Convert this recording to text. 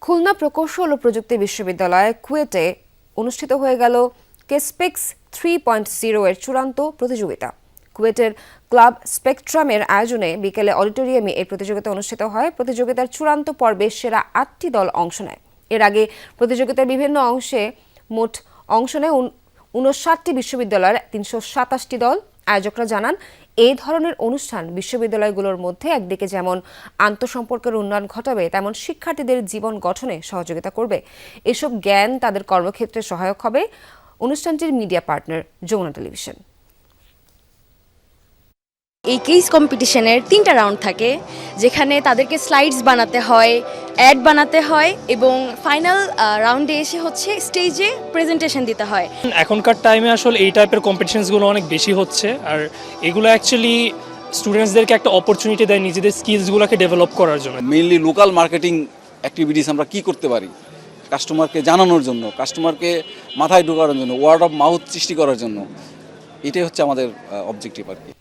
খুলনা প্রকৌশল ও প্রযুক্তি বিশ্ববিদ্যালয় কুয়েটে অনুষ্ঠিত হয়ে গেল কেসপেক্স 3.0 এর চূড়ান্ত প্রতিযোগিতা। কুয়েটের ক্লাব স্পেকট্রামের আয়োজনে বিকেলে অডিটোরিয়ামে এই প্রতিযোগিতা অনুষ্ঠিত হয়। প্রতিযোগিতার চূড়ান্ত পর্বে সেরা 8টি দল অংশ নেয়। এর আগে প্রতিযোগিতার বিভিন্ন অংশে মোট অংশ নেয় 59টি বিশ্ববিদ্যালয়ের 327টি দল। আয়োজকরা জানান, এই ধরনের অনুষ্ঠান বিশ্ববিদ্যালয়গুলোর মধ্যে একদিকে যেমন আন্তঃসম্পর্কের উন্নয়ন ঘটাবে, তেমন শিক্ষার্থীদের জীবন গঠনে সহযোগিতা করবে। এসব জ্ঞান তাদের কর্মক্ষেত্রে সহায়ক হবে। অনুষ্ঠানটির মিডিয়া পার্টনার যমুনা টেলিভিশন। এই কুইজ কম্পিটিশনের 3টা রাউন্ড থাকে, যেখানে তাদেরকে স্লাইডস বানাতে হয়, অ্যাড বানাতে হয় এবং ফাইনাল রাউন্ডে এসে স্টেজে প্রেজেন্টেশন দিতে হয়। এখনকার টাইমে আসলে এই টাইপের কম্পিটিশনসগুলো অনেক বেশি হচ্ছে, আর এগুলো অ্যাকচুয়ালি স্টুডেন্টসদেরকে একটা অপরচুনিটি দেয় নিজেদের স্কিলসগুলোকে ডেভেলপ করার জন্য। মেইনলি লোকাল মার্কেটিং অ্যাক্টিভিটিস আমরা কি করতে পারি কাস্টমারকে জানানোর জন্য, কাস্টমারকে মাথায় ঢোকানোর জন্য, ওয়ার্ড অফ মাউথ সৃষ্টি করার জন্য, এটাই হচ্ছে আমাদের অবজেক্টিভ আর কি।